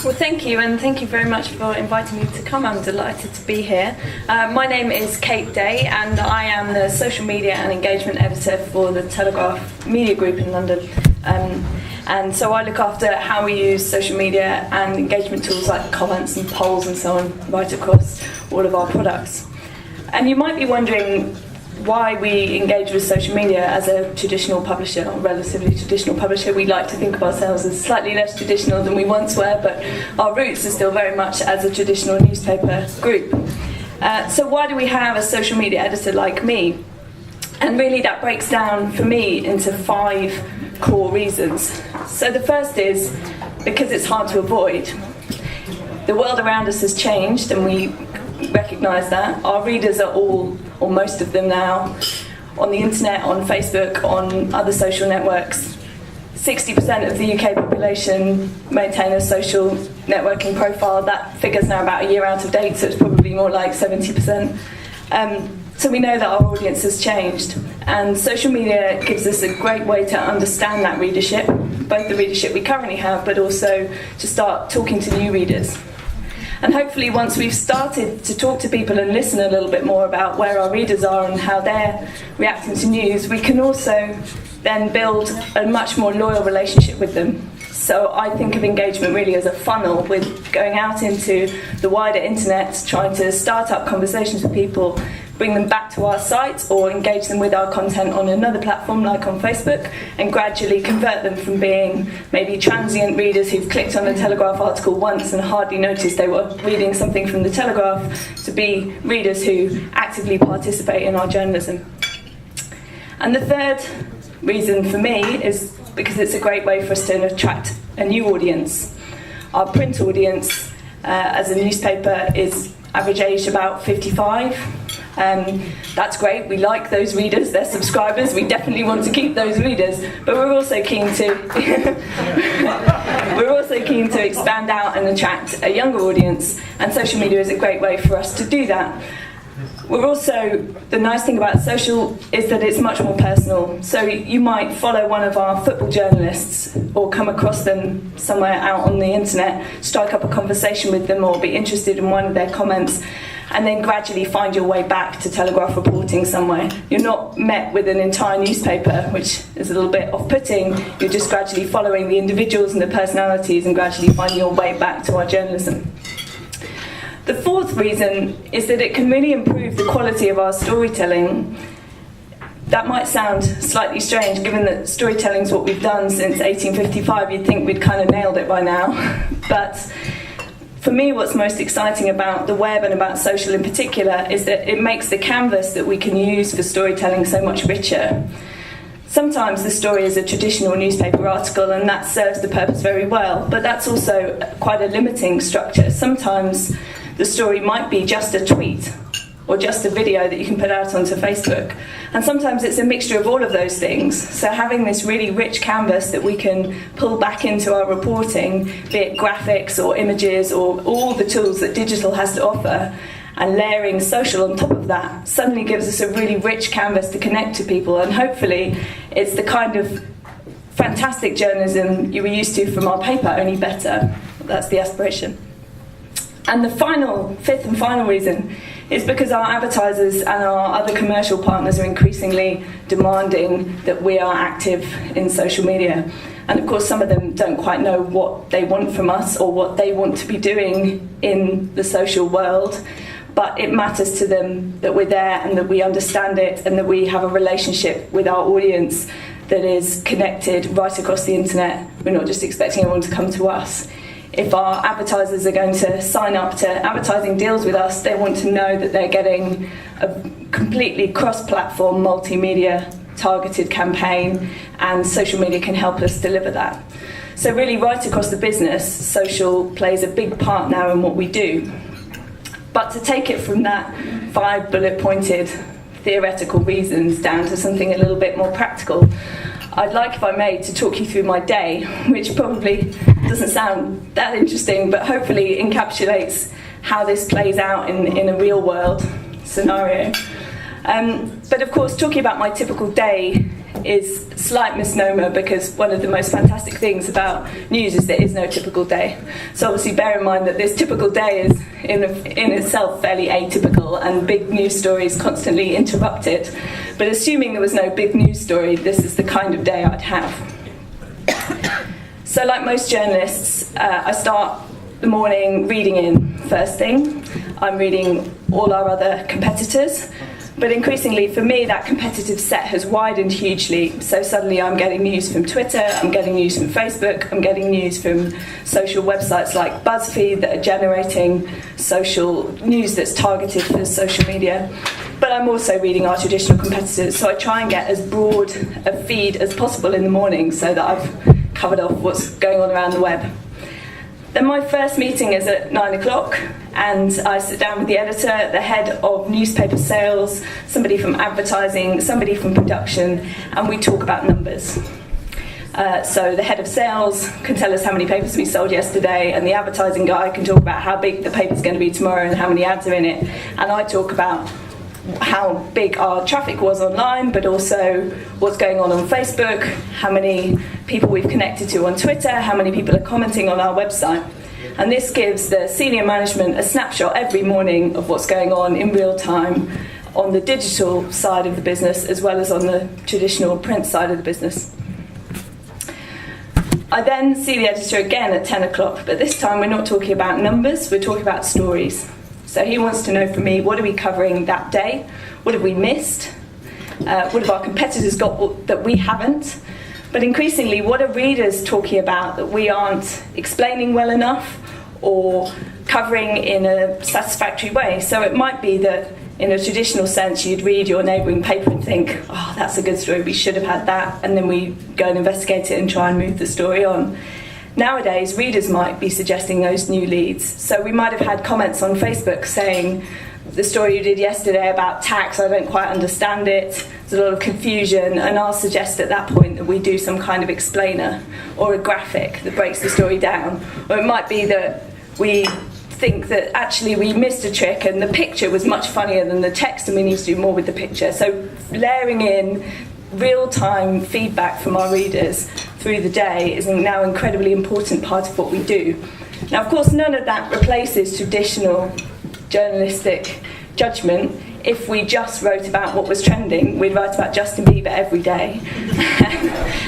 Well, thank you, and thank you very much for inviting me to come. I'm delighted to be here. My name is Kate Day, and I am the social media and engagement editor for the Telegraph Media Group in London. And so I look after how we use social media and engagement tools like comments and polls and so on right across all of our products. And you might be wondering why we engage with social media as a traditional publisher, or relatively traditional publisher. We like to think of ourselves as slightly less traditional than we once were, but our roots are still very much as a traditional newspaper group. So why do we have a social media editor like me? And really that breaks down for me into 5 core reasons. So the first is because it's hard to avoid. The world around us has changed, and we recognise that. Our readers are all, or most of them now, on the internet, on Facebook, on other social networks. 60% of the UK population maintain a social networking profile. That figure's now about a year out of date, so it's probably more like 70%. So we know that our audience has changed, and social media gives us a great way to understand that readership, both the readership we currently have, but also to start talking to new readers. And hopefully once we've started to talk to people and listen a little bit more about where our readers are and how they're reacting to news, we can also then build a much more loyal relationship with them. So I think of engagement really as a funnel, with going out into the wider internet, trying to start up conversations with people, bring them back to our site or engage them with our content on another platform like on Facebook, and gradually convert them from being maybe transient readers who've clicked on a Telegraph article once and hardly noticed they were reading something from the Telegraph, to be readers who actively participate in our journalism. And the third reason for me is because it's a great way for us to attract a new audience. Our print audience as a newspaper is average age about 55. That's great. We like those readers, they're subscribers. We definitely want to keep those readers, but we're also keen to expand out and attract a younger audience, and social media is a great way for us to do that. We're also, the nice thing about social is that it's much more personal. So you might follow one of our football journalists or come across them somewhere out on the internet, strike up a conversation with them or be interested in one of their comments, and then gradually find your way back to Telegraph reporting somewhere. You're not met with an entire newspaper, which is a little bit off-putting. You're just gradually following the individuals and the personalities and gradually finding your way back to our journalism. The fourth reason is that it can really improve the quality of our storytelling. That might sound slightly strange, given that storytelling is what we've done since 1855. You'd think we'd kind of nailed it by now. But for me, what's most exciting about the web and about social in particular is that it makes the canvas that we can use for storytelling so much richer. Sometimes the story is a traditional newspaper article, and that serves the purpose very well, but that's also quite a limiting structure. Sometimes the story might be just a tweet or just a video that you can put out onto Facebook. And sometimes it's a mixture of all of those things. So having this really rich canvas that we can pull back into our reporting, be it graphics or images or all the tools that digital has to offer, and layering social on top of that, suddenly gives us a really rich canvas to connect to people. And hopefully it's the kind of fantastic journalism you were used to from our paper, only better. That's the aspiration. And the fifth and final reason is because our advertisers and our other commercial partners are increasingly demanding that we are active in social media. And of course, some of them don't quite know what they want from us or what they want to be doing in the social world, but it matters to them that we're there and that we understand it and that we have a relationship with our audience that is connected right across the internet. We're not just expecting everyone to come to us. If our advertisers are going to sign up to advertising deals with us, they want to know that they're getting a completely cross-platform, multimedia targeted campaign, and social media can help us deliver that. So really, right across the business, social plays a big part now in what we do. But to take it from that 5 bullet-pointed theoretical reasons down to something a little bit more practical, I'd like, if I may, to talk you through my day, which probably doesn't sound that interesting, but hopefully encapsulates how this plays out in a real-world scenario. But of course, talking about my typical day is a slight misnomer, because one of the most fantastic things about news is there is no typical day. So obviously bear in mind that this typical day is in itself fairly atypical, and big news stories constantly interrupt it. But assuming there was no big news story, this is the kind of day I'd have. So like most journalists, I start the morning reading in first thing. I'm reading all our other competitors, but increasingly for me that competitive set has widened hugely. So suddenly I'm getting news from Twitter, I'm getting news from Facebook, I'm getting news from social websites like BuzzFeed that are generating social news that's targeted for social media. But I'm also reading our traditional competitors, so I try and get as broad a feed as possible in the morning so that I've covered off what's going on around the web. Then my first meeting is at 9 o'clock, and I sit down with the editor, the head of newspaper sales, somebody from advertising, somebody from production, and we talk about numbers. So the head of sales can tell us how many papers we sold yesterday, and the advertising guy can talk about how big the paper's going to be tomorrow and how many ads are in it, and I talk about how big our traffic was online, but also what's going on Facebook, how many people we've connected to on Twitter, how many people are commenting on our website. And this gives the senior management a snapshot every morning of what's going on in real time on the digital side of the business as well as on the traditional print side of the business. I then see the editor again at 10 o'clock, but this time we're not talking about numbers, we're talking about stories. So he wants to know from me, what are we covering that day? What have we missed? What have our competitors got that we haven't? But increasingly, what are readers talking about that we aren't explaining well enough or covering in a satisfactory way? So it might be that in a traditional sense, you'd read your neighbouring paper and think, oh, that's a good story, we should have had that, and then we go and investigate it and try and move the story on. Nowadays, readers might be suggesting those new leads. So we might have had comments on Facebook saying, the story you did yesterday about tax, I don't quite understand it, there's a lot of confusion, and I'll suggest at that point that we do some kind of explainer or a graphic that breaks the story down. Or it might be that we think that actually we missed a trick and the picture was much funnier than the text and we need to do more with the picture. So layering in real-time feedback from our readers through the day is now an incredibly important part of what we do. Now, of course, none of that replaces traditional journalistic judgment. If we just wrote about what was trending, we'd write about Justin Bieber every day.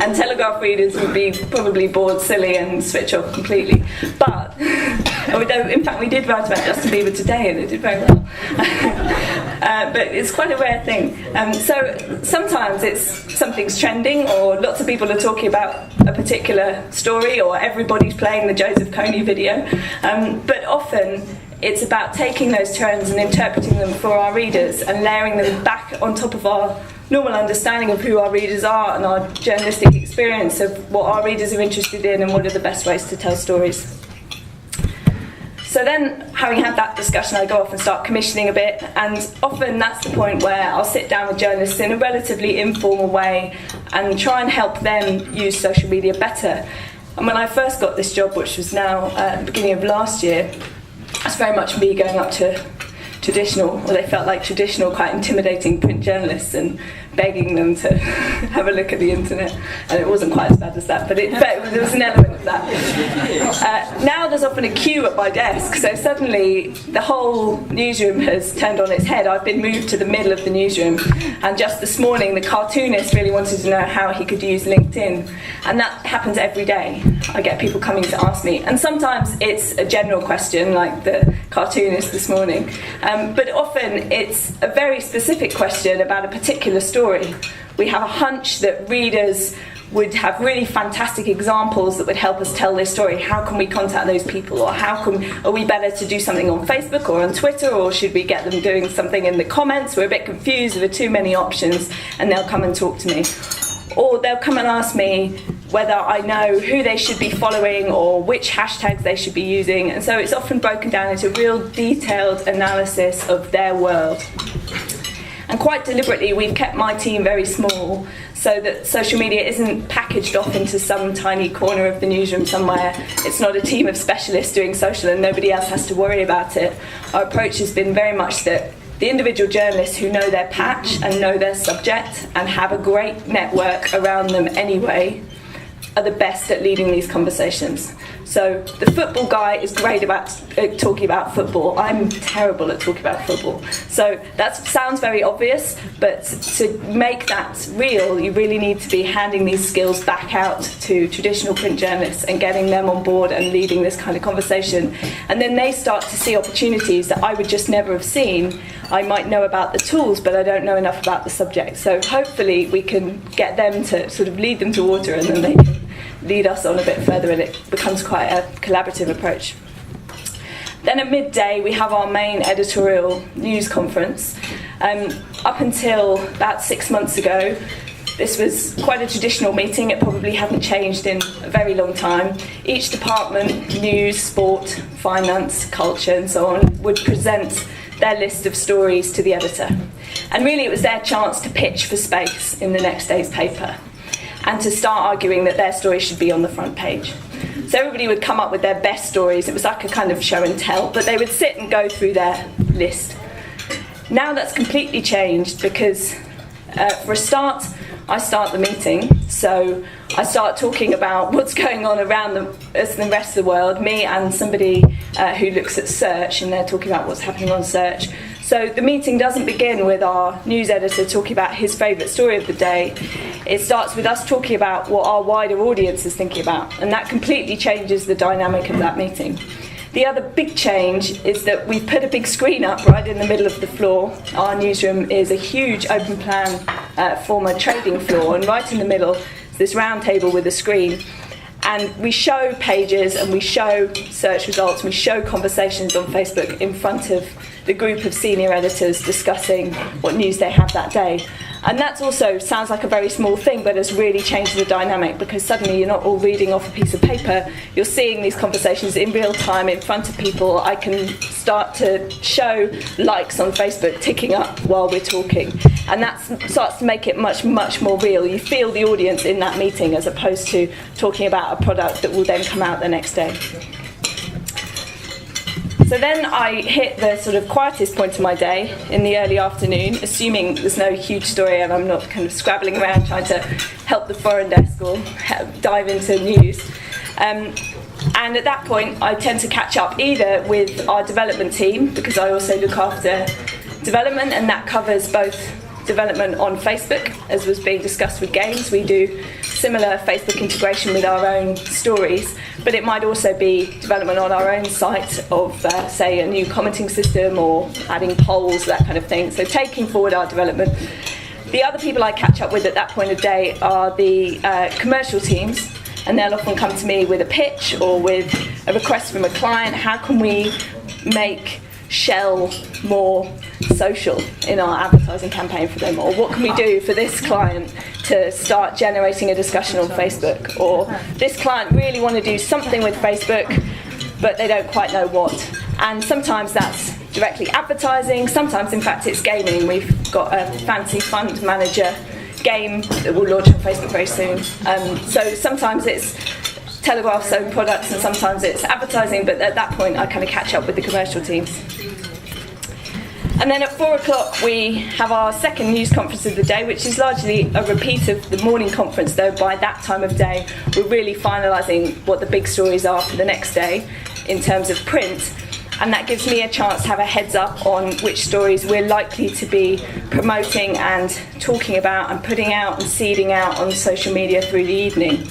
And Telegraph readers would be probably bored silly and switch off completely. But, in fact, we did write about Justin Bieber today and it did very well. But it's quite a rare thing. So sometimes something's trending, or lots of people are talking about a particular story, or everybody's playing the Joseph Kony video. But often it's about taking those trends and interpreting them for our readers and layering them back on top of our normal understanding of who our readers are and our journalistic experience of what our readers are interested in and what are the best ways to tell stories. So then, having had that discussion, I go off and start commissioning a bit, and often that's the point where I'll sit down with journalists in a relatively informal way and try and help them use social media better. And when I first got this job, which was now at the beginning of last year, it's very much me going up to traditional, or they felt like traditional, quite intimidating print journalists and begging them to have a look at the internet. And it wasn't quite as bad as that, but there was an element of that. Now there's often a queue at my desk, so suddenly the whole newsroom has turned on its head. I've been moved to the middle of the newsroom, and just this morning the cartoonist really wanted to know how he could use LinkedIn, and that happens every day. I get people coming to ask me, and sometimes it's a general question like the cartoonist this morning, but often it's a very specific question about a particular story. We have a hunch that readers would have really fantastic examples that would help us tell this story. How can we contact those people? Or are we better to do something on Facebook or on Twitter, or should we get them doing something in the comments? We're a bit confused, there are too many options, and they'll come and talk to me. Or they'll come and ask me whether I know who they should be following or which hashtags they should be using. And so it's often broken down into real detailed analysis of their world. And quite deliberately, we've kept my team very small so that social media isn't packaged off into some tiny corner of the newsroom somewhere. It's not a team of specialists doing social and nobody else has to worry about it. Our approach has been very much that the individual journalists who know their patch and know their subject and have a great network around them anyway are the best at leading these conversations. So the football guy is great about talking about football. I'm terrible at talking about football. So that sounds very obvious, but to make that real, you really need to be handing these skills back out to traditional print journalists and getting them on board and leading this kind of conversation. And then they start to see opportunities that I would just never have seen. I might know about the tools, but I don't know enough about the subject. So hopefully we can get them to sort of lead them to water, and then they can lead us on a bit further, and it becomes quite a collaborative approach. Then at midday we have our main editorial news conference. Up until about 6 months ago, this was quite a traditional meeting. It probably hadn't changed in a very long time. Each department, news, sport, finance, culture and so on, would present their list of stories to the editor. And really it was their chance to pitch for space in the next day's paper and to start arguing that their story should be on the front page. So everybody would come up with their best stories. It was like a kind of show and tell, but they would sit and go through their list. Now that's completely changed because, for a start, I start the meeting. So I start talking about what's going on around the rest of the world, me and somebody who looks at search, and they're talking about what's happening on search. So the meeting doesn't begin with our news editor talking about his favourite story of the day. It starts with us talking about what our wider audience is thinking about, and that completely changes the dynamic of that meeting. The other big change is that we've put a big screen up right in the middle of the floor. Our newsroom is a huge open plan former trading floor, and right in the middle is this round table with a screen. And we show pages and we show search results and we show conversations on Facebook in front of the group of senior editors discussing what news they have that day. And that also sounds like a very small thing, but has really changed the dynamic, because suddenly you're not all reading off a piece of paper. You're seeing these conversations in real time in front of people. I can start to show likes on Facebook ticking up while we're talking. And that starts to make it much, much more real. You feel the audience in that meeting as opposed to talking about a product that will then come out the next day. So then I hit the sort of quietest point of my day in the early afternoon, assuming there's no huge story and I'm not kind of scrabbling around trying to help the foreign desk or dive into news. And at that point, I tend to catch up either with our development team, because I also look after development, and that covers both development on Facebook, as was being discussed with games. We do similar Facebook integration with our own stories, but it might also be development on our own site of, say, a new commenting system or adding polls, that kind of thing. So taking forward our development. The other people I catch up with at that point of day are the commercial teams, and they'll often come to me with a pitch or with a request from a client. How can we make Shell more social in our advertising campaign for them? Or what can we do for this client to start generating a discussion on Facebook? Or this client really want to do something with Facebook, but they don't quite know what. And sometimes that's directly advertising, sometimes in fact it's gaming. We've got a fancy fund manager game that will launch on Facebook very soon. So sometimes it's Telegraph's own products and sometimes it's advertising, but at that point I kind of catch up with the commercial teams. And then at 4 o'clock we have our second news conference of the day, which is largely a repeat of the morning conference, though by that time of day we're really finalising what the big stories are for the next day in terms of print. And that gives me a chance to have a heads up on which stories we're likely to be promoting and talking about and putting out and seeding out on social media through the evening.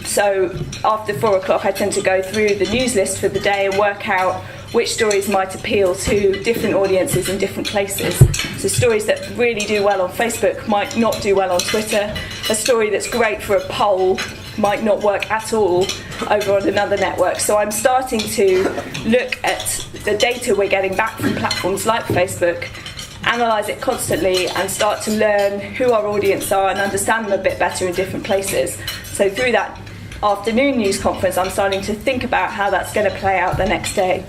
So after 4 o'clock I tend to go through the news list for the day and work out which stories might appeal to different audiences in different places. So stories that really do well on Facebook might not do well on Twitter. A story that's great for a poll might not work at all over on another network. So I'm starting to look at the data we're getting back from platforms like Facebook, analyse it constantly and start to learn who our audience are and understand them a bit better in different places. So through that afternoon news conference I'm starting to think about how that's going to play out the next day.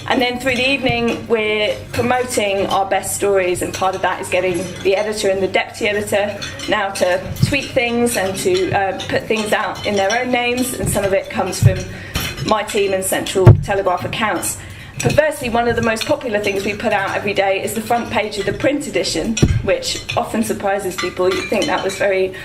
And then through the evening we're promoting our best stories, and part of that is getting the editor and the deputy editor now to tweet things and to put things out in their own names, and some of it comes from my team and Central Telegraph accounts. Perversely, one of the most popular things we put out every day is the front page of the print edition, which often surprises people. You'd think that was very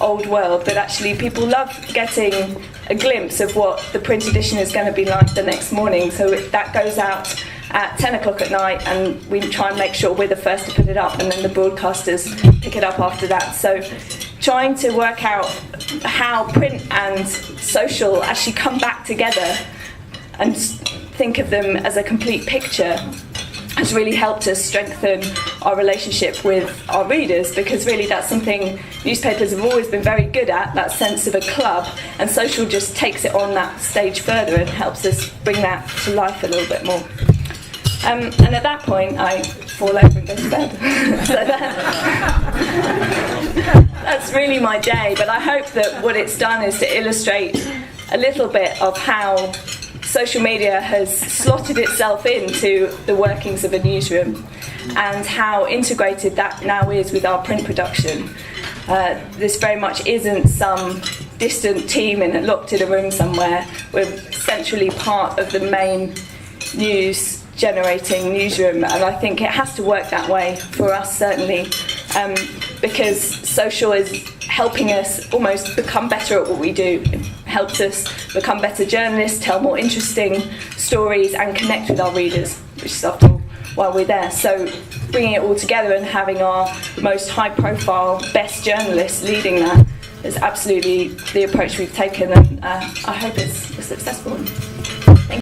old world, but actually people love getting a glimpse of what the print edition is going to be like the next morning. So that goes out at 10 o'clock at night, and we try and make sure we're the first to put it up, and then the broadcasters pick it up after that. So trying to work out how print and social actually come back together and think of them as a complete picture has really helped us strengthen our relationship with our readers, because really that's something newspapers have always been very good at, that sense of a club, and social just takes it on that stage further and helps us bring that to life a little bit more. And at that point I fall over and go to bed. So that's really my day, but I hope that what it's done is to illustrate a little bit of how social media has slotted itself into the workings of a newsroom and how integrated that now is with our print production. This very much isn't some distant team locked in a room somewhere. We're centrally part of the main news generating newsroom, and I think it has to work that way for us, certainly, because social is helping us almost become better at what we do. It helps us become better journalists, tell more interesting stories and connect with our readers, which is after all why we're there. So bringing it all together and having our most high profile, best journalists leading that is absolutely the approach we've taken, and I hope it's a successful one.